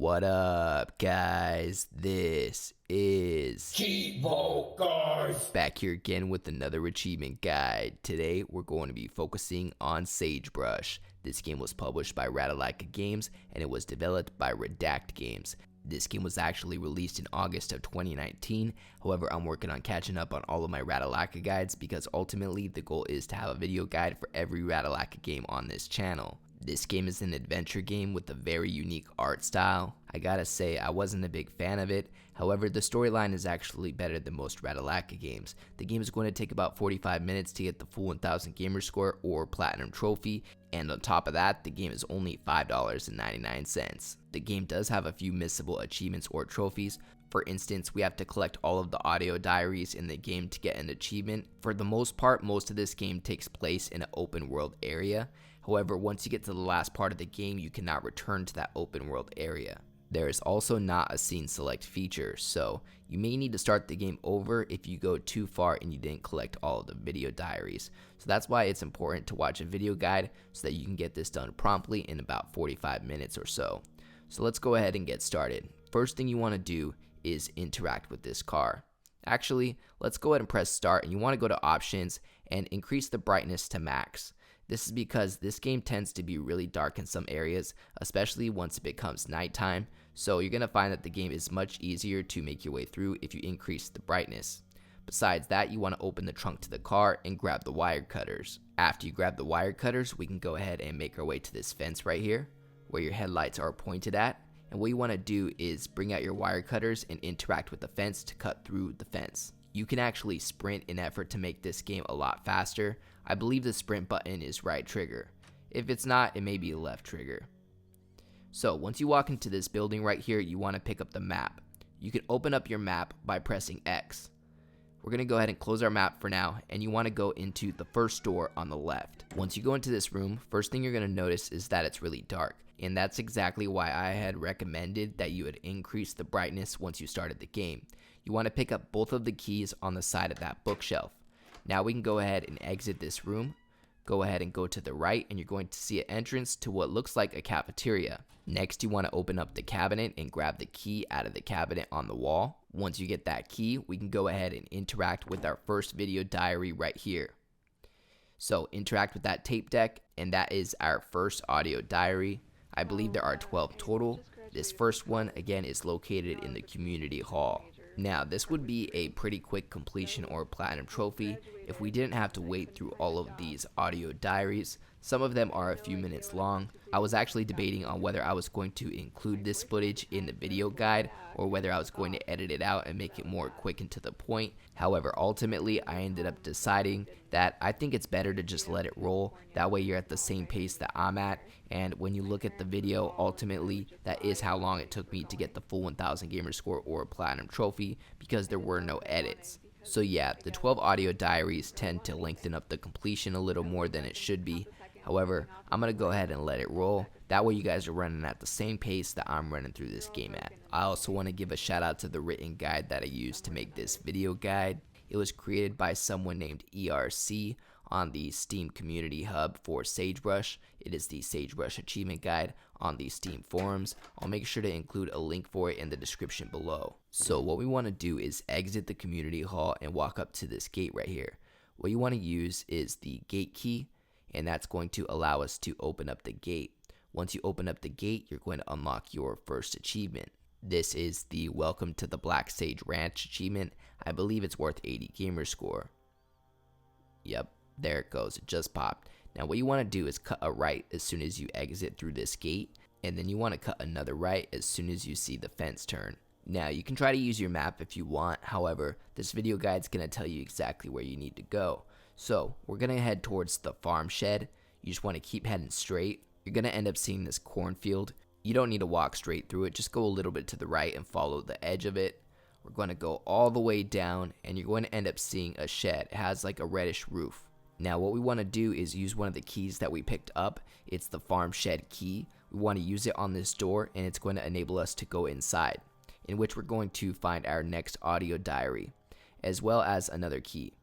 What up, guys? This is Cheevo, guys! Back here again with another achievement guide. Today, we're going to be focusing on Sagebrush. This game was published by Ratalaika Games, and it was developed by Redact Games. This game was actually released in August of 2019. However, I'm working on catching up on all of my Ratalaika guides because ultimately the goal is to have a video guide for every Ratalaika game on this channel. This game is an adventure game with a very unique art style. I gotta say, I wasn't a big fan of it. However, the storyline is actually better than most Ratalaika games. The game is going to take about 45 minutes to get the full 1000 gamer score or platinum trophy, and on top of that, the game is only $5.99. The game does have a few missable achievements or trophies. For instance, we have to collect all of the audio diaries in the game to get an achievement. For the most part, most of this game takes place in an open world area. However, once you get to the last part of the game, you cannot return to that open world area. There is also not a scene select feature, so you may need to start the game over if you go too far and you didn't collect all of the video diaries. So that's why it's important to watch a video guide so that you can get this done promptly in about 45 minutes or so. So let's go ahead and get started. First thing you want to do is interact with this car. Actually, let's go ahead and press start, and you want to go to options and increase the brightness to max. This is because this game tends to be really dark in some areas, especially once it becomes nighttime, so you're going to find that the game is much easier to make your way through if you increase the brightness. Besides that, you want to open the trunk to the car and grab the wire cutters. After you grab the wire cutters, we can go ahead and make our way to this fence right here, where your headlights are pointed at, and what you want to do is bring out your wire cutters and interact with the fence to cut through the fence. You can actually sprint in effort to make this game a lot faster. I believe the sprint button is right trigger. If it's not, it may be left trigger. So once you walk into this building right here, you want to pick up the map. You can open up your map by pressing X. We're going to go ahead and close our map for now, and you want to go into the first door on the left. Once you go into this room, first thing you're going to notice is that it's really dark. And that's exactly why I had recommended that you would increase the brightness once you started the game. You want to pick up both of the keys on the side of that bookshelf. Now we can go ahead and exit this room. Go ahead and go to the right, and you're going to see an entrance to what looks like a cafeteria. Next, you want to open up the cabinet and grab the key out of the cabinet on the wall. Once you get that key, we can go ahead and interact with our first video diary right here. So interact with that tape deck, and that is our first audio diary. I believe there are 12 total. This first one, again, is located in the community hall. Now, this would be a pretty quick completion or platinum trophy if we didn't have to wait through all of these audio diaries. Some of them are a few minutes long. I was actually debating on whether I was going to include this footage in the video guide or whether I was going to edit it out and make it more quick and to the point. However, ultimately, I ended up deciding that I think it's better to just let it roll. That way you're at the same pace that I'm at, and when you look at the video, ultimately, that is how long it took me to get the full 1000 gamer score or platinum trophy because there were no edits. So yeah, the 12 audio diaries tend to lengthen up the completion a little more than it should be. However, I'm going to go ahead and let it roll. That way you guys are running at the same pace that I'm running through this game at. I also want to give a shout out to the written guide that I used to make this video guide. It was created by someone named ERC on the Steam community hub for Sagebrush. It is the Sagebrush achievement guide on the Steam forums. I'll make sure to include a link for it in the description below. So what we want to do is exit the community hall and walk up to this gate right here. What you want to use is the gate key, and that's going to allow us to open up the gate. Once you open up the gate, you're going to unlock your first achievement. This is the Welcome to the Black Sage Ranch achievement. I believe it's worth 80 gamer score. Yep, there it goes. It just popped. Now what you want to do is cut a right as soon as you exit through this gate, and then you want to cut another right as soon as you see the fence turn. Now you can try to use your map if you want. However, this video guide is going to tell you exactly where you need to go. So we're going to head towards the farm shed. You just want to keep heading straight. You're going to end up seeing this cornfield. You don't need to walk straight through it. Just go a little bit to the right and follow the edge of it. We're going to go all the way down, and you're going to end up seeing a shed. It has like a reddish roof. Now what we want to do is use one of the keys that we picked up. It's the farm shed key. We want to use it on this door, and it's going to enable us to go inside, in which we're going to find our next audio diary, as well as another key.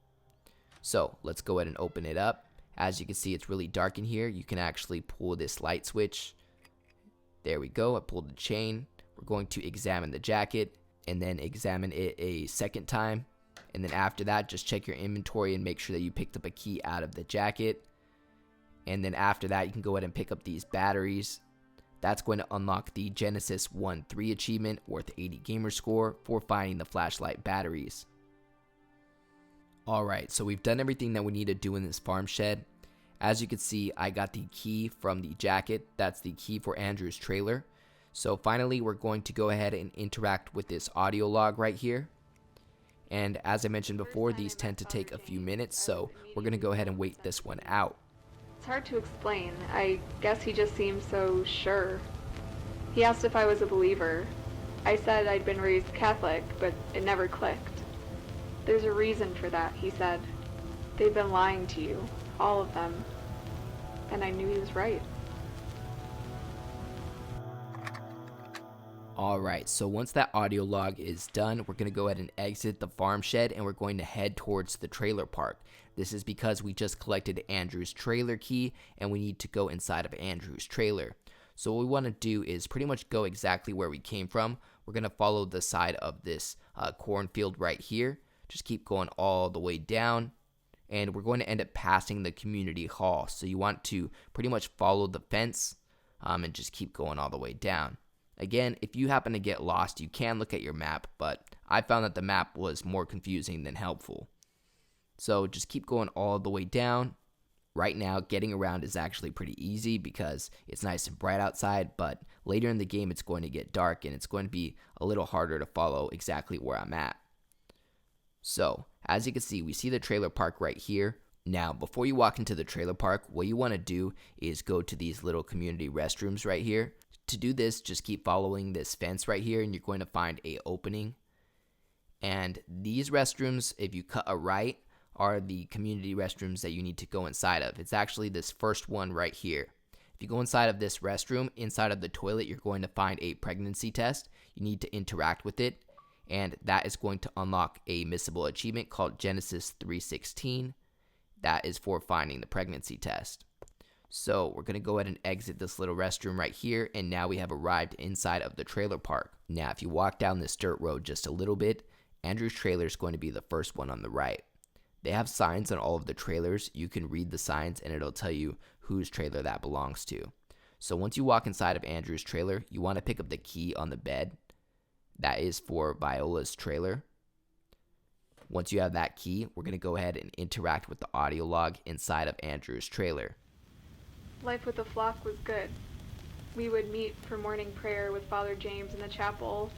So let's go ahead and open it up. As you can see, it's really dark in here. You can actually pull this light switch. There we go. I pulled the chain. we're going to examine the jacket and then examine it a second time. And then after that, just check your inventory and make sure that you picked up a key out of the jacket. And then after that, you can go ahead and pick up these batteries. That's going to unlock the Genesis 1-3 achievement worth 80 gamer score for finding the flashlight batteries. Alright, so we've done everything that we need to do in this farm shed. As you can see, I got the key from the jacket. That's the key for Andrew's trailer. So finally, we're going to go ahead and interact with this audio log right here. And as I mentioned before, these tend to take a few minutes, so we're going to go ahead and wait this one out. It's hard to explain. I guess he just seemed so sure. He asked if I was a believer. I said I'd been raised Catholic, but it never clicked. There's a reason for that, he said. They've been lying to you, all of them. And I knew he was right. Alright, so once that audio log is done, we're going to go ahead and exit the farm shed and we're going to head towards the trailer park. This is because we just collected Andrew's trailer key and we need to go inside of Andrew's trailer. So what we want to do is pretty much go exactly where we came from. We're going to follow the side of this cornfield right here. Just keep going all the way down and we're going to end up passing the community hall. So you want to pretty much follow the fence and just keep going all the way down. Again, if you happen to get lost, you can look at your map, but I found that the map was more confusing than helpful. So just keep going all the way down. Right now, getting around is actually pretty easy because it's nice and bright outside, but later in the game it's going to get dark and it's going to be a little harder to follow exactly where I'm at. So, as you can see, we see the trailer park right here. Now, before you walk into the trailer park, what you want to do is go to these little community restrooms right here. To do this, just keep following this fence right here and you're going to find a opening. And these restrooms, if you cut a right, are the community restrooms that you need to go inside of. It's actually this first one right here. If you go inside of this restroom, inside of the toilet, you're going to find a pregnancy test. You need to interact with it, and that is going to unlock a missable achievement called Genesis 3:16. That is for finding the pregnancy test. So we're going to go ahead and exit this little restroom right here, and now we have arrived inside of the trailer park. Now, if you walk down this dirt road just a little bit, Andrew's trailer is going to be the first one on the right. They have signs on all of the trailers. You can read the signs, and it'll tell you whose trailer that belongs to. So once you walk inside of Andrew's trailer, you want to pick up the key on the bed. That is for Viola's trailer. Once you have that key, we're going to go ahead and interact with the audio log inside of Andrew's trailer. Life with the flock was good. We would meet for morning prayer with Father James in the chapel,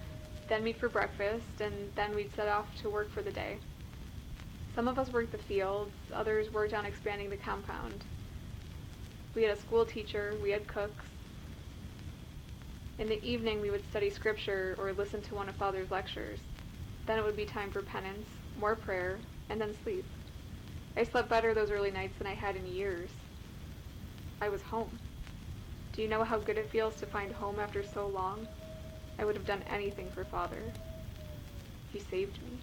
then meet for breakfast, and then we'd set off to work for the day. Some of us worked the fields, others worked on expanding the compound. We had a school teacher, we had cooks. In the evening we would study scripture or listen to one of Father's lectures. Then it would be time for penance, more prayer, and then sleep. I slept better those early nights than I had in years. I was home. Do you know how good it feels to find home after so long? I would have done anything for Father. He saved me.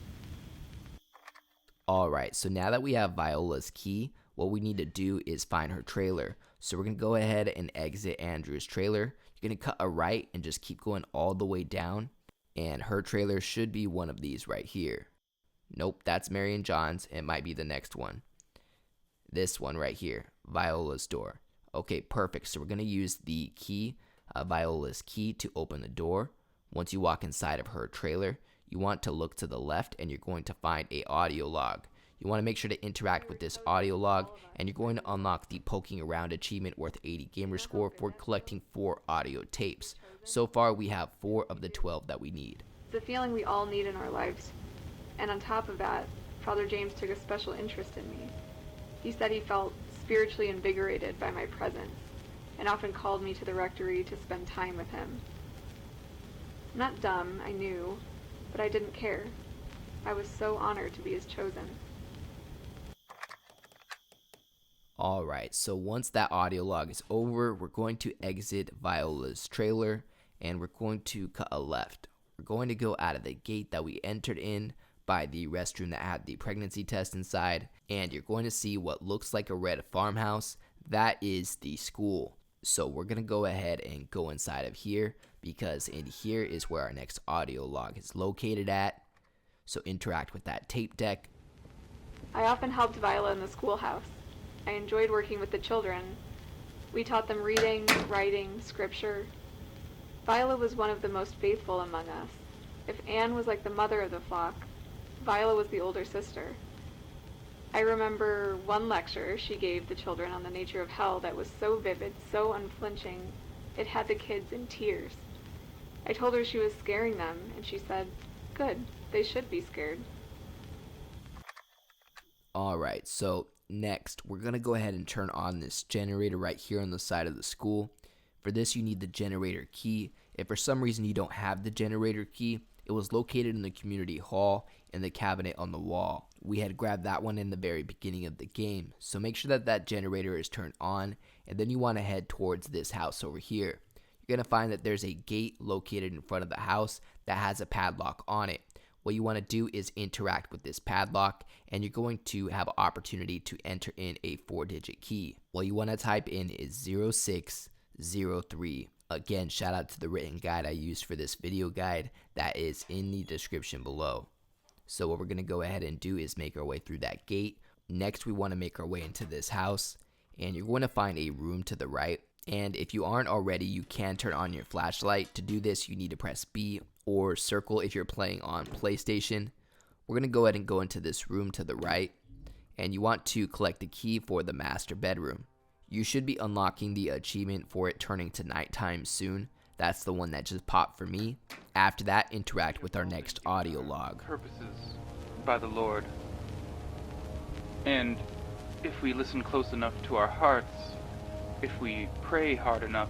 Alright, so now that we have Viola's key, what we need to do is find her trailer. So we're going to go ahead and exit Andrew's trailer. You're going to cut a right and just keep going all the way down. And her trailer should be one of these right here. Nope, that's Mary and John's. It might be the next one. This one right here, Viola's door. Okay, perfect. So we're going to use the key, Viola's key, to open the door. Once you walk inside of her trailer, you want to look to the left and you're going to find a audio log. You want to make sure to interact with this audio log, and you're going to unlock the poking around achievement worth 80 gamer score for collecting 4 audio tapes. So far we have 4 of the 12 that we need. It's a feeling we all need in our lives. And on top of that, Father James took a special interest in me. He said he felt spiritually invigorated by my presence, and often called me to the rectory to spend time with him. I'm not dumb, I knew, but I didn't care. I was so honored to be his chosen. Alright, so once that audio log is over, we're going to exit Viola's trailer, and we're going to cut a left. We're going to go out of the gate that we entered in by the restroom that had the pregnancy test inside, and you're going to see what looks like a red farmhouse. That is the school. So we're going to go ahead and go inside of here, because in here is where our next audio log is located at. So interact with that tape deck. I often helped Viola in the schoolhouse. I enjoyed working with the children. We taught them reading, writing, scripture. Viola was one of the most faithful among us. If Anne was like the mother of the flock, Viola was the older sister. I remember one lecture she gave the children on the nature of hell that was so vivid, so unflinching, it had the kids in tears. I told her she was scaring them, and she said, "Good, they should be scared." Alright, so next, we're going to go ahead and turn on this generator right here on the side of the school. For this, you need the generator key. If for some reason you don't have the generator key, it was located in the community hall in the cabinet on the wall. We had grabbed that one in the very beginning of the game, so make sure that that generator is turned on, and then you want to head towards this house over here. You're going to find that there's a gate located in front of the house that has a padlock on it. What you want to do is interact with this padlock, and you're going to have an opportunity to enter in a 4-digit key. What you want to type in is 0603. Again, shout out to the written guide I used for this video guide that is in the description below. So what we're going to go ahead and do is make our way through that gate. Next, we want to make our way into this house, and you're going to find a room to the right. And if you aren't already, you can turn on your flashlight. To do this, you need to press B or circle if you're playing on PlayStation. We're going to go ahead and go into this room to the right, and you want to collect the key for the master bedroom. You should be unlocking the achievement for it turning to nighttime soon. That's the one that just popped for me. After that, interact with our next audio log. Purposes by the Lord. And if we listen close enough to our hearts, if we pray hard enough,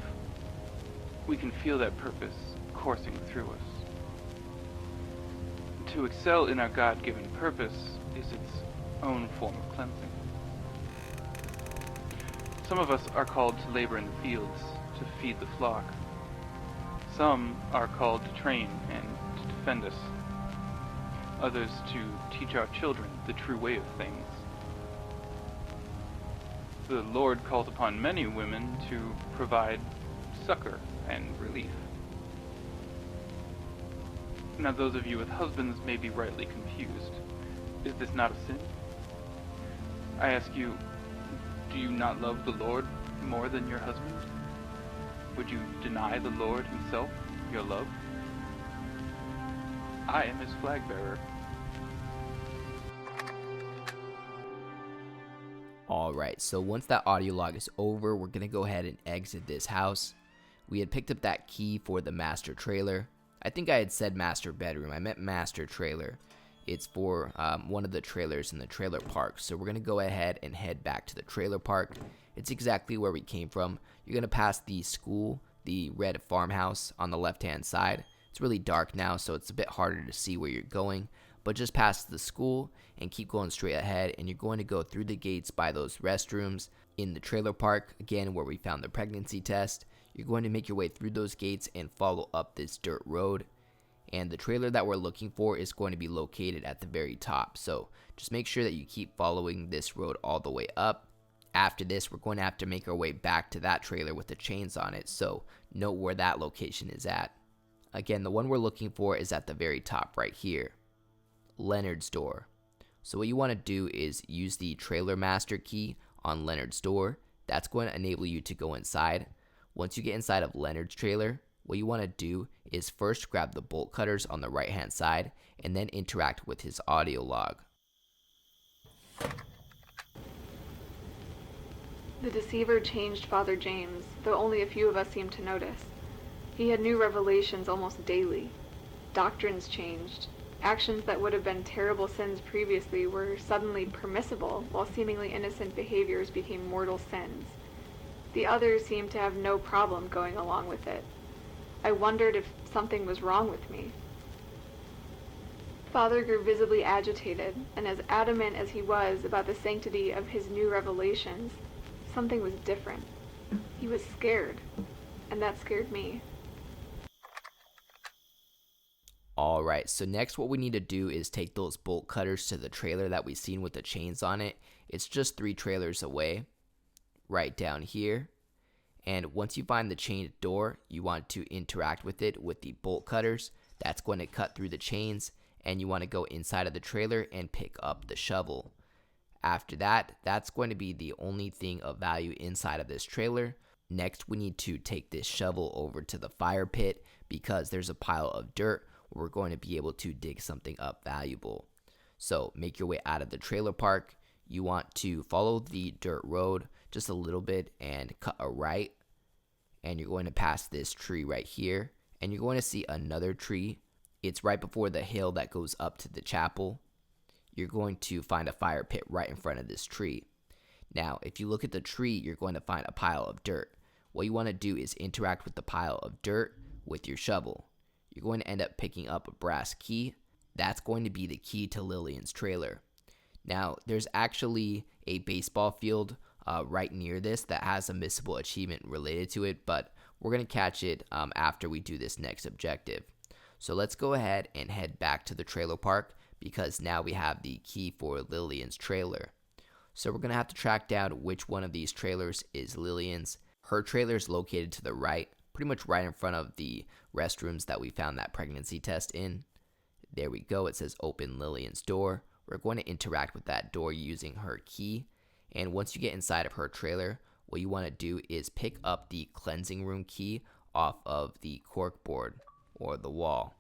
we can feel that purpose coursing through us. To excel in our God-given purpose is its own form of cleansing. Some of us are called to labor in the fields, to feed the flock. Some are called to train and to defend us. Others to teach our children the true way of things. The Lord calls upon many women to provide succor and relief. Now those of you with husbands may be rightly confused. Is this not a sin? I ask you, do you not love the Lord more than your husband? Would you deny the Lord himself your love? I am his flag bearer. Alright, so once that audio log is over, we're going to go ahead and exit this house. We had picked up that key for the master trailer. I think I had said master bedroom. I meant master trailer. It's for one of the trailers in the trailer park. So we're going to go ahead and head back to the trailer park. It's exactly where we came from. You're going to pass the school, the red farmhouse on the left-hand side. It's really dark now, so it's a bit harder to see where you're going. But just past the school and keep going straight ahead, and you're going to go through the gates by those restrooms in the trailer park, again where we found the pregnancy test. You're going to make your way through those gates and follow up this dirt road. And the trailer that we're looking for is going to be located at the very top. So just make sure that you keep following this road all the way up. After this, we're going to have to make our way back to that trailer with the chains on it. So note where that location is at. Again, the one we're looking for is at the very top right here. Leonard's door. So what you want to do is use the trailer master key on Leonard's door. That's going to enable you to go inside. Once you get inside of Leonard's trailer, what you want to do is first grab the bolt cutters on the right hand side and then interact with his audio log. The deceiver changed Father James, though only a few of us seemed to notice. He had new revelations almost daily. Doctrines changed. Actions that would have been terrible sins previously were suddenly permissible, while seemingly innocent behaviors became mortal sins. The others seemed to have no problem going along with it. I wondered if something was wrong with me. Father grew visibly agitated, and as adamant as he was about the sanctity of his new revelations, something was different. He was scared, and that scared me. Alright, so next what we need to do is take those bolt cutters to the trailer that we seen with the chains on it. It's just 3 trailers away, right down here. And once you find the chained door, you want to interact with it with the bolt cutters. That's going to cut through the chains, and you want to go inside of the trailer and pick up the shovel. After that, that's going to be the only thing of value inside of this trailer. Next, we need to take this shovel over to the fire pit because there's a pile of dirt where we're going to be able to dig something up valuable. So make your way out of the trailer park. You want to follow the dirt road just a little bit and cut a right. And you're going to pass this tree right here. And you're going to see another tree. It's right before the hill that goes up to the chapel. You're going to find a fire pit right in front of this tree. Now, if you look at the tree, you're going to find a pile of dirt. What you want to do is interact with the pile of dirt with your shovel. You're going to end up picking up a brass key. That's going to be the key to Lillian's trailer. Now, there's actually a baseball field right near this that has a missable achievement related to it, but we're going to catch it after we do this next objective. So let's go ahead and head back to the trailer park because now we have the key for Lillian's trailer. So we're going to have to track down which one of these trailers is Lillian's. Her trailer is located to the right, pretty much right in front of the restrooms that we found that pregnancy test in. There we go. It says open Lillian's door. We're going to interact with that door using her key. And once you get inside of her trailer, what you want to do is pick up the cleansing room key off of the cork board or the wall,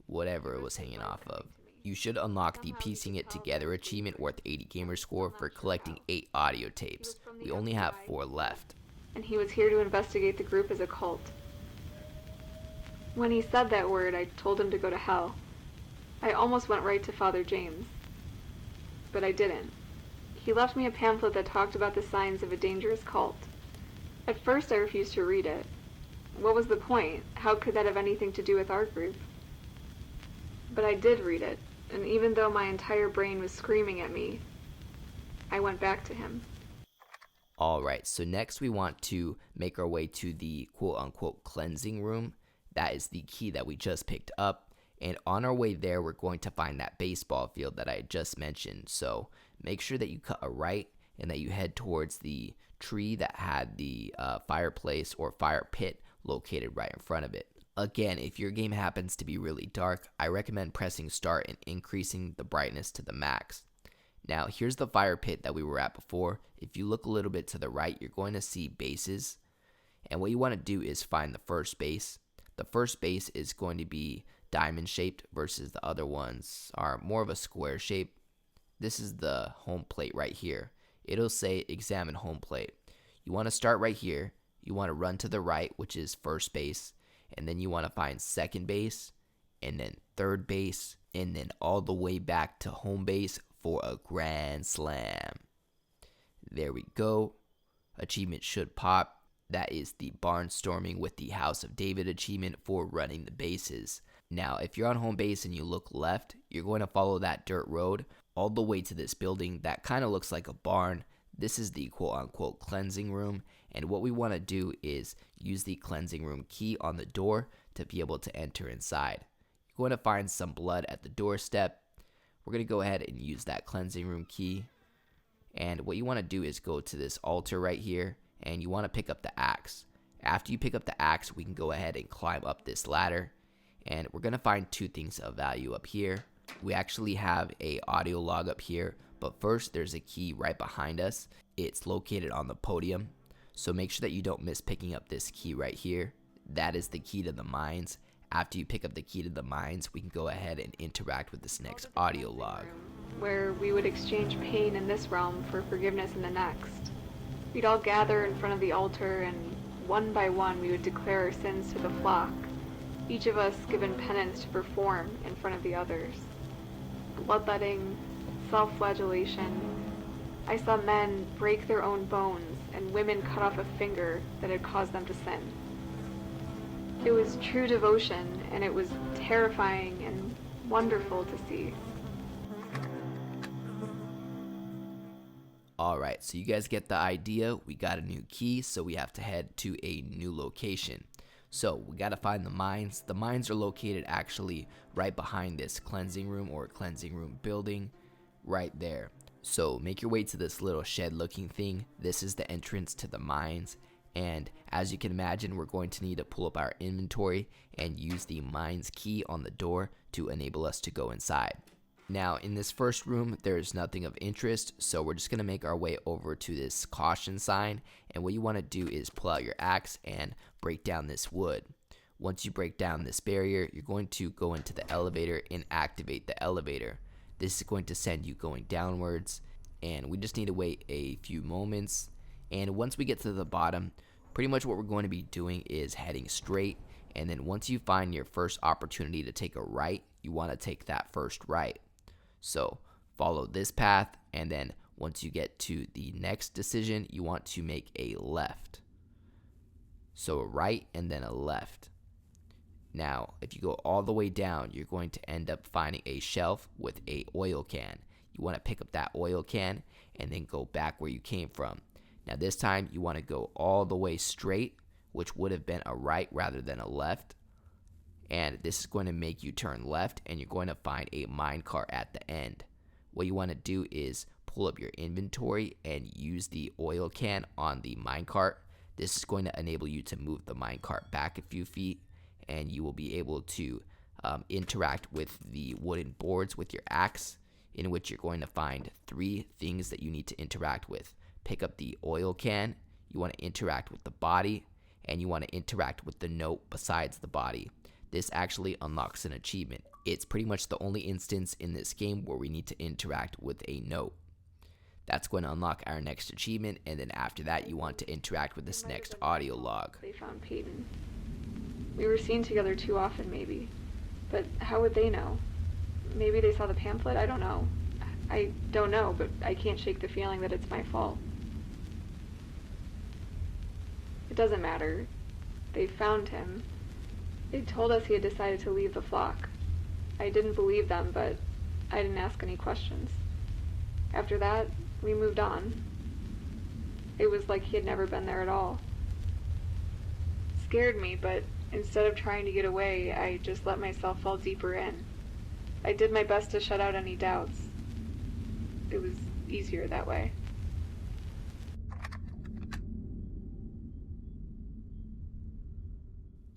whatever it was hanging off of. You should unlock the Piecing It Together achievement worth 80 gamer score for collecting 8 audio tapes. We only have 4 left. And he was here to investigate the group as a cult. When he said that word, I told him to go to hell. I almost went right to Father James. But I didn't. He left me a pamphlet that talked about the signs of a dangerous cult. At first I refused to read it. What was the point? How could that have anything to do with our group? But I did read it, and even though my entire brain was screaming at me, I went back to him. Alright, so next we want to make our way to the quote-unquote cleansing room. That is the key that we just picked up. And on our way there, we're going to find that baseball field that I just mentioned. So make sure that you cut a right and that you head towards the tree that had the fireplace or fire pit located right in front of it. Again, if your game happens to be really dark, I recommend pressing start and increasing the brightness to the max. Now, here's the fire pit that we were at before. If you look a little bit to the right, you're going to see bases. And what you want to do is find the first base. The first base is going to be diamond shaped versus the other ones are more of a square shape. This is the home plate right here. It'll say examine home plate. You want to start right here. You want to run to the right, which is first base. And then you want to find second base, and then third base, and then all the way back to home base for a grand slam. There we go. Achievement should pop. That is the barnstorming with the House of David achievement for running the bases. Now, if you're on home base and you look left, you're going to follow that dirt road all the way to this building that kind of looks like a barn. This is the quote-unquote cleansing room, and what we want to do is use the cleansing room key on the door to be able to enter inside. You're going to find some blood at the doorstep. We're going to go ahead and use that cleansing room key, and what you want to do is go to this altar right here, and you want to pick up the axe. After you pick up the axe, we can go ahead and climb up this ladder, and we're going to find 2 things of value up here. We actually have a audio log up here, but first there's a key right behind us. It's located on the podium, so make sure that you don't miss picking up this key right here. That is the key to the mines. After you pick up the key to the mines, we can go ahead and interact with this next audio log, where we would exchange pain in this realm for forgiveness in the next. We'd all gather in front of the altar, and one by one we would declare our sins to the flock, each of us given penance to perform in front of the others. Bloodletting, self-flagellation. I saw men break their own bones and women cut off a finger that had caused them to sin. It was true devotion, and it was terrifying and wonderful to see. Alright, so you guys get the idea. We got a new key, so we have to head to a new location. So we got to find the mines. The mines are located actually right behind this cleansing room or cleansing room building right there. So make your way to this little shed looking thing. This is the entrance to the mines. And as you can imagine, we're going to need to pull up our inventory and use the mines key on the door to enable us to go inside. Now in this first room, there's nothing of interest, so we're just going to make our way over to this caution sign, and what you want to do is pull out your axe and break down this wood. Once you break down this barrier, you're going to go into the elevator and activate the elevator. This is going to send you going downwards, and we just need to wait a few moments. And once we get to the bottom, pretty much what we're going to be doing is heading straight, and then once you find your first opportunity to take a right, you want to take that first right. So follow this path, and then once you get to the next decision, you want to make a left. So a right and then a left. Now, if you go all the way down, you're going to end up finding a shelf with a oil can. You want to pick up that oil can and then go back where you came from. Now this time you want to go all the way straight, which would have been a right rather than a left. And this is going to make you turn left, and you're going to find a minecart at the end. What you want to do is pull up your inventory and use the oil can on the minecart. This is going to enable you to move the minecart back a few feet, and you will be able to interact with the wooden boards with your axe, in which you're going to find 3 things that you need to interact with. Pick up the oil can, you want to interact with the body, and you want to interact with the note besides the body. This actually unlocks an achievement. It's pretty much the only instance in this game where we need to interact with a note. That's going to unlock our next achievement, and then after that you want to interact with this next audio log. They found Peyton. We were seen together too often, maybe. But how would they know? Maybe they saw the pamphlet? I don't know. I don't know, but I can't shake the feeling that it's my fault. It doesn't matter. They found him. They told us he had decided to leave the flock. I didn't believe them, but I didn't ask any questions. After that, we moved on. It was like he had never been there at all. It scared me, but instead of trying to get away, I just let myself fall deeper in. I did my best to shut out any doubts. It was easier that way.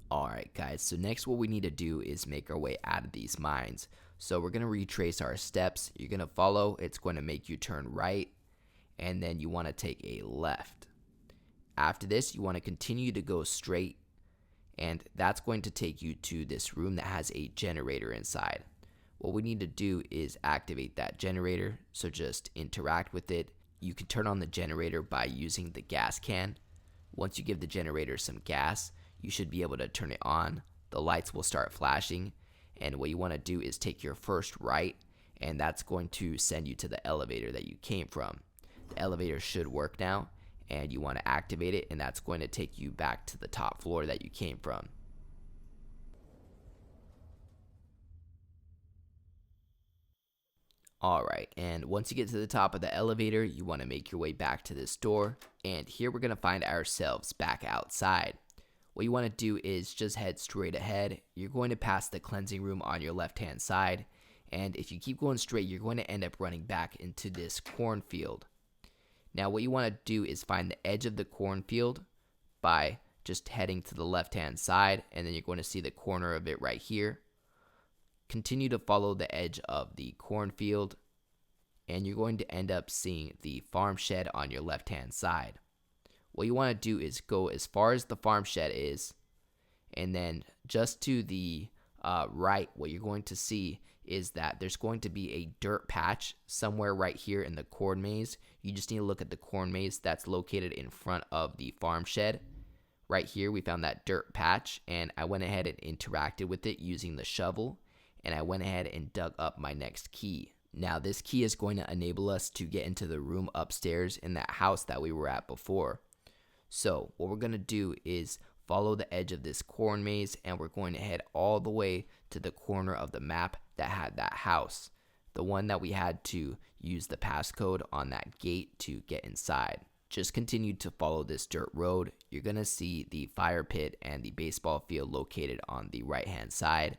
Alright guys, so next what we need to do is make our way out of these mines. So we're going to retrace our steps. You're going to follow, it's going to make you turn right, and then you want to take a left. After this, you want to continue to go straight, and that's going to take you to this room that has a generator inside. What we need to do is activate that generator, so just interact with it. You can turn on the generator by using the gas can. Once you give the generator some gas, you should be able to turn it on. The lights will start flashing, and what you want to do is take your first right, and that's going to send you to the elevator that you came from. The elevator should work now, and you want to activate it, and that's going to take you back to the top floor that you came from. Alright, and once you get to the top of the elevator, you want to make your way back to this door, and here we're going to find ourselves back outside. What you want to do is just head straight ahead. You're going to pass the cleansing room on your left hand side, and if you keep going straight, you're going to end up running back into this cornfield. Now what you want to do is find the edge of the cornfield by just heading to the left hand side, and then you're going to see the corner of it right here. Continue to follow the edge of the cornfield, and you're going to end up seeing the farm shed on your left hand side. What you want to do is go as far as the farm shed is, and then just to the right, what you're going to see is that there's going to be a dirt patch somewhere right here in the corn maze. You just need to look at the corn maze that's located in front of the farm shed. Right here we found that dirt patch, and I went ahead and interacted with it using the shovel, and I went ahead and dug up my next key. Now this key is going to enable us to get into the room upstairs in that house that we were at before. So what we're going to do is follow the edge of this corn maze, and we're going to head all the way to the corner of the map that had that house, the one that we had to use the passcode on that gate to get inside. Just continue to follow this dirt road. You're going to see the fire pit and the baseball field located on the right hand side.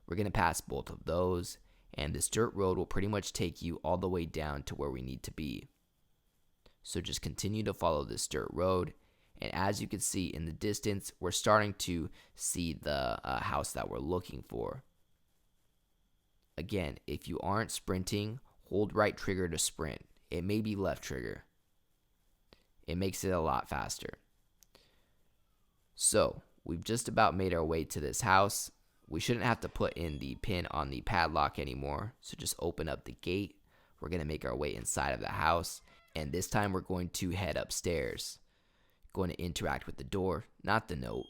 We're going to pass both of those, and this dirt road will pretty much take you all the way down to where we need to be. So just continue to follow this dirt road, And as you can see in the distance, we're starting to see the house that we're looking for. Again, if you aren't sprinting, hold right trigger to sprint. It may be left trigger. It makes it a lot faster. So, we've just about made our way to this house. We shouldn't have to put in the pin on the padlock anymore. So just open up the gate. We're going to make our way inside of the house. And this time we're going to head upstairs. Going to interact with the door, not the note.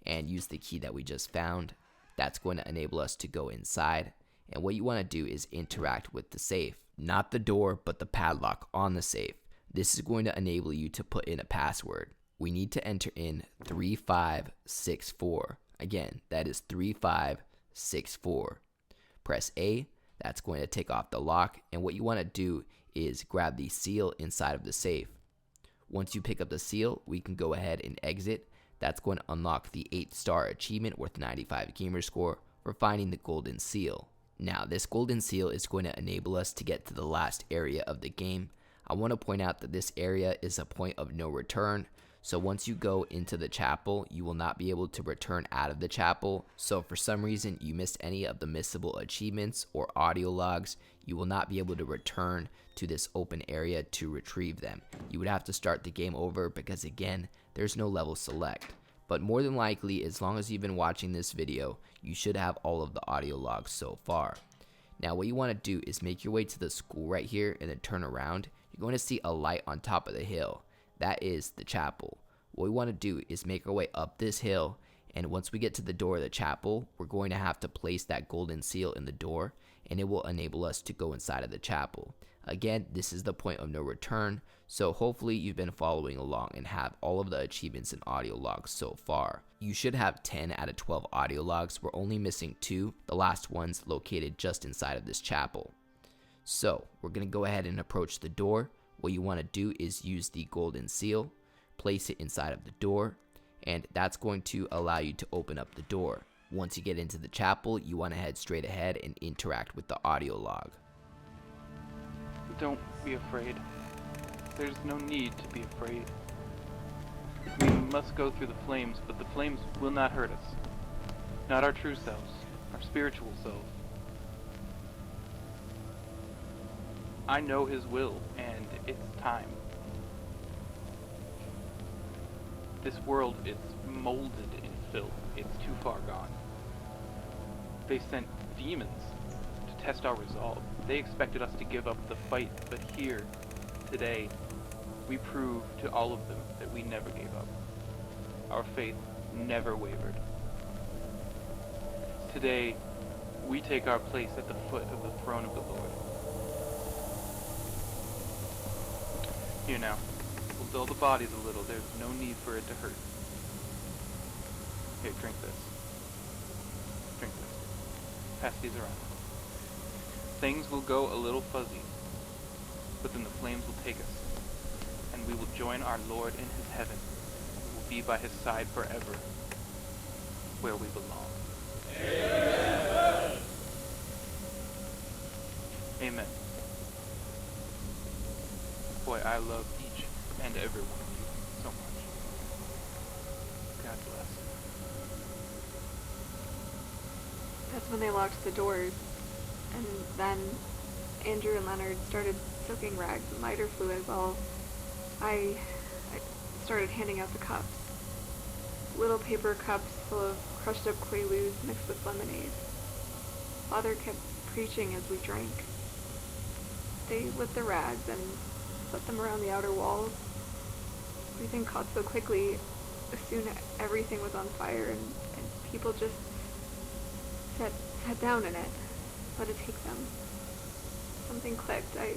And use the key that we just found. That's going to enable us to go inside. And what you want to do is interact with the safe. Not the door, but the padlock on the safe. This is going to enable you to put in a password. We need to enter in 3564. Again, that is 3564. Press A. That's going to take off the lock. And what you want to do is grab the seal inside of the safe. Once you pick up the seal, we can go ahead and exit. That's going to unlock the 8-star achievement worth 95 gamer score for finding the golden seal. Now, this golden seal is going to enable us to get to the last area of the game. I want to point out that this area is a point of no return. So once you go into the chapel, you will not be able to return out of the chapel. So if for some reason you missed any of the missable achievements or audio logs, you will not be able to return to this open area to retrieve them. You would have to start the game over because again, there's no level select. But more than likely, as long as you've been watching this video, you should have all of the audio logs so far. Now what you want to do is make your way to the school right here and then turn around. You're going to see a light on top of the hill. That is the chapel. What we want to do is make our way up this hill, and once we get to the door of the chapel, we're going to have to place that golden seal in the door, and it will enable us to go inside of the chapel. Again, this is the point of no return, so hopefully you've been following along and have all of the achievements and audio logs so far. You should have 10 out of 12 audio logs. We're only missing 2, the last one's located just inside of this chapel. So, we're going to go ahead and approach the door. What you want to do is use the golden seal, place it inside of the door, and that's going to allow you to open up the door. Once you get into the chapel, you want to head straight ahead and interact with the audio log. Don't be afraid. There's no need to be afraid. We must go through the flames, but the flames will not hurt us. Not our true selves, our spiritual selves. I know his will, and it's time. This world is molded in filth. It's too far gone. They sent demons to test our resolve. They expected us to give up the fight, but here, today, we prove to all of them that we never gave up. Our faith never wavered. Today, we take our place at the foot of the throne of the Lord. Here now, we'll dull the bodies a little. There's no need for it to hurt. Here, drink this. Drink this. Pass these around. Things will go a little fuzzy, but then the flames will take us, and we will join our Lord in his heaven. We will be by his side forever, where we belong. Amen. Amen. Boy, I love each and every one of you so much. God bless. That's when they locked the doors, and then Andrew and Leonard started soaking rags in lighter fluid while I started handing out the cups. Little paper cups full of crushed up Quaaludes mixed with lemonade. Father kept preaching as we drank. They lit the rags and set them around the outer walls. Everything caught so quickly. Soon everything was on fire, and people just sat down in it. Let it take them. Something clicked. I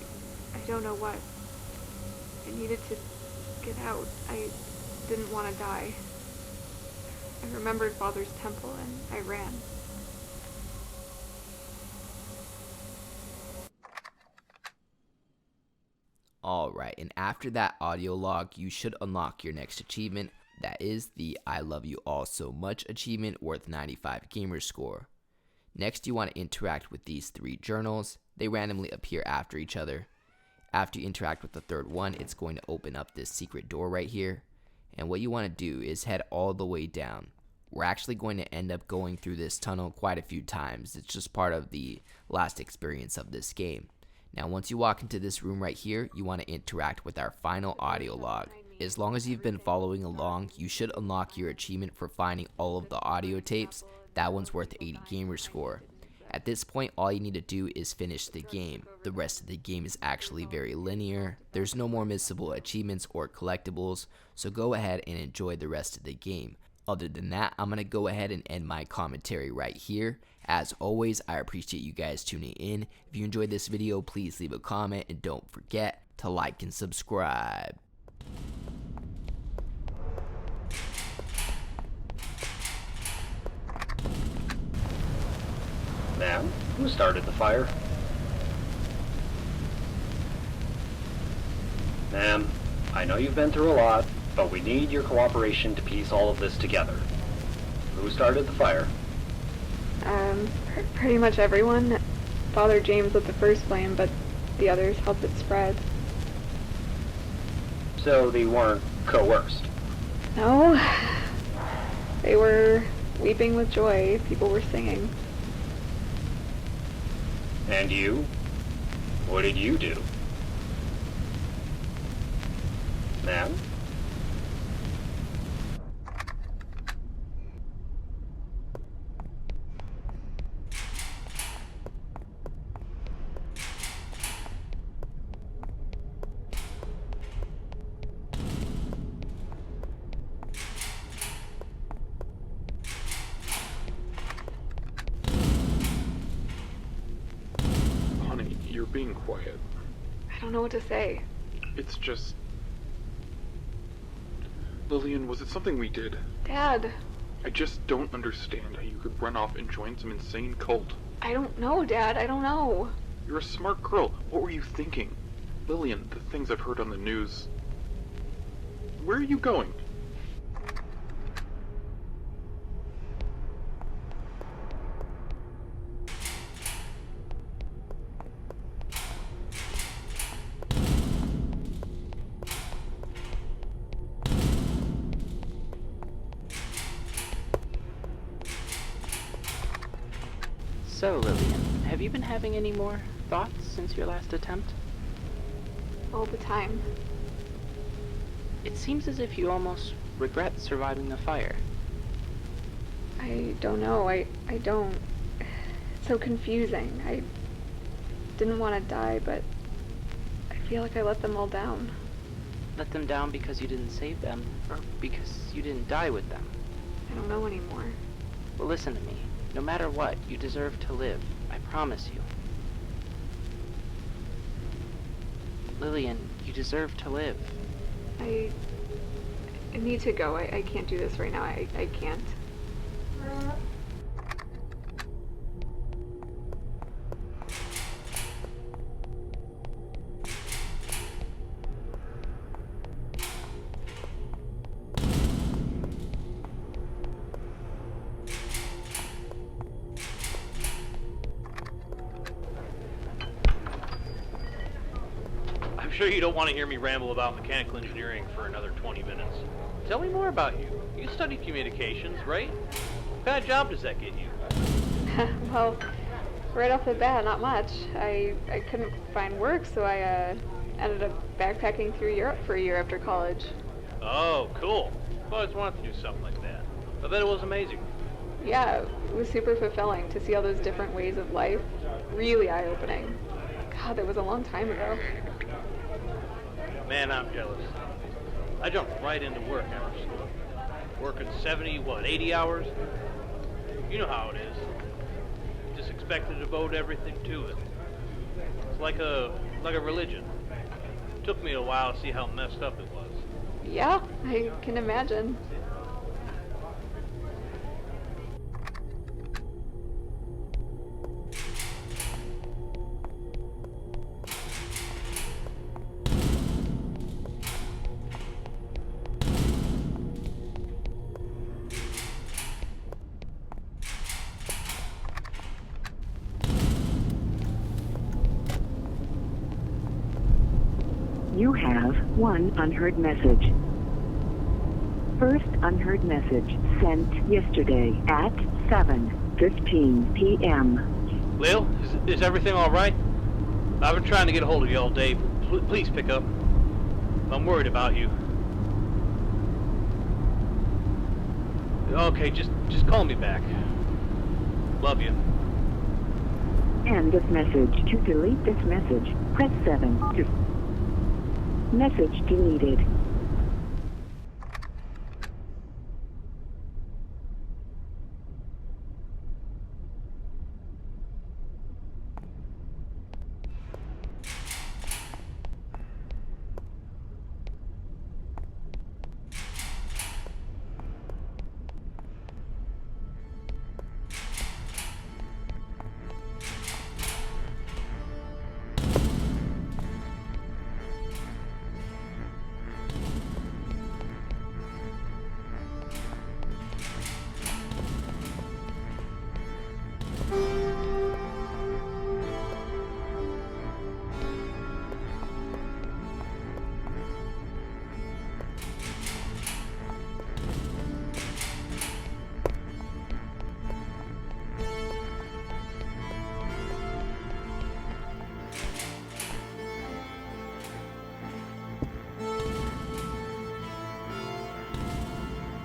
don't know what. I needed to get out. I didn't want to die. I remembered Father's temple, and I ran. Alright, and after that audio log, you should unlock your next achievement. That is the I Love You All So Much achievement worth 95 gamer score. Next, you want to interact with these 3 journals. They randomly appear after each other. After you interact with the third one, it's going to open up this secret door right here. And what you want to do is head all the way down. We're actually going to end up going through this tunnel quite a few times. It's just part of the last experience of this game. Now once you walk into this room right here, you want to interact with our final audio log. As long as you've been following along, you should unlock your achievement for finding all of the audio tapes. That one's worth 80 gamer score. At this point, all you need to do is finish the game. The rest of the game is actually very linear. There's no more missable achievements or collectibles, so go ahead and enjoy the rest of the game. Other than that, I'm going to go ahead and end my commentary right here. As always, I appreciate you guys tuning in. If you enjoyed this video, please leave a comment and don't forget to like and subscribe. Ma'am, who started the fire? Ma'am, I know you've been through a lot, but we need your cooperation to piece all of this together. Who started the fire? Pretty much everyone. Father James lit the first flame, but the others helped it spread. So they weren't coerced? No. They were weeping with joy. People were singing. And you? What did you do? Ma'am? Honey, you're being quiet. I don't know what to say. It's just... Lillian, was it something we did? Dad, I just don't understand how you could run off and join some insane cult. I don't know, Dad. I don't know. You're a smart girl. What were you thinking? Lillian, the things I've heard on the news. Where are you going? So, Lillian, have you been having any more thoughts since your last attempt? All the time. It seems as if you almost regret surviving the fire. I don't know. I don't. It's so confusing. I didn't want to die, but I feel like I let them all down. Let them down because you didn't save them, or because you didn't die with them? I don't know anymore. Well, listen to me. No matter what, you deserve to live. I promise you. Lillian, you deserve to live. I need to go. I can't do this right now. I can't. I'm sure you don't want to hear me ramble about mechanical engineering for another 20 minutes. Tell me more about you. You studied communications, right? What kind of job does that get you? Well, right off the bat, not much. I couldn't find work, so I ended up backpacking through Europe for a year after college. Oh, cool. I've always wanted to do something like that. I bet it was amazing. Yeah, it was super fulfilling to see all those different ways of life. Really eye-opening. God, that was a long time ago. Man, I'm jealous. I jumped right into work after school. Working 80 hours? You know how it is. Just expected to devote everything to it. It's like a religion. It took me a while to see how messed up it was. Yeah, I can imagine. You have one unheard message. first unheard message sent yesterday at 7:15 p.m. Lil, is everything all right? I've been trying to get a hold of you all day. Please pick up. I'm worried about you. Okay, just call me back. Love you. End of message. To delete this message, press 7. Message deleted.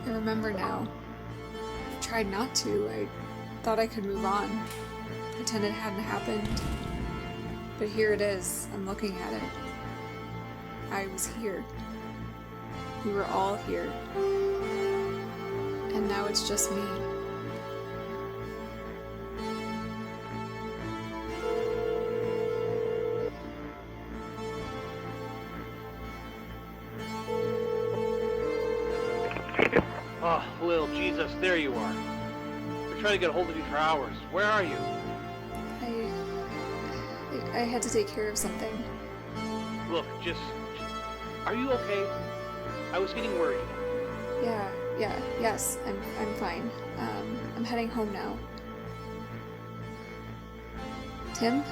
I remember now. I tried not to. I thought I could move on. Pretend it hadn't happened. But here it is. I'm looking at it. I was here. We were all here. And now it's just me. Oh, Lil, Jesus, there you are. We're trying to get a hold of you for hours. Where are you? I had to take care of something. Look, are you okay? I was getting worried. Yes, I'm fine. I'm heading home now. Tim,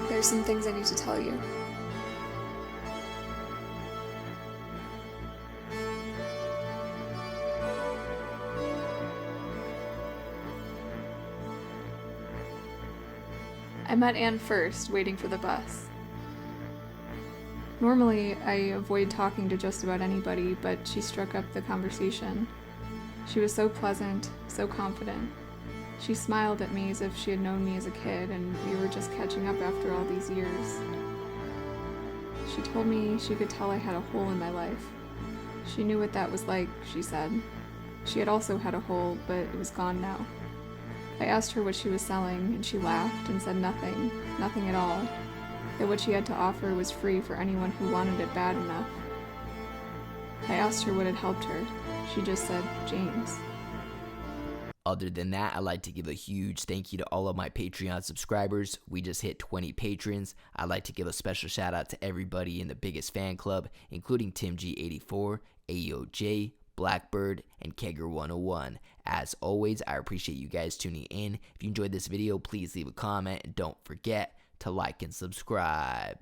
there's some things I need to tell you. I met Anne first, waiting for the bus. Normally, I avoid talking to just about anybody, but she struck up the conversation. She was so pleasant, so confident. She smiled at me as if she had known me as a kid, and we were just catching up after all these years. She told me she could tell I had a hole in my life. She knew what that was like, she said. She had also had a hole, but it was gone now. I asked her what she was selling, and she laughed and said nothing at all, that what she had to offer was free for anyone who wanted it bad enough. I asked her what had helped her. She just said, James. Other than that, I'd like to give a huge thank you to all of my Patreon subscribers. We just hit 20 patrons. I'd like to give a special shout out to everybody in the biggest fan club, including TimG84, AOJ, Blackbird, and Kegger101. As always, I appreciate you guys tuning in. If you enjoyed this video, please leave a comment and don't forget to like and subscribe.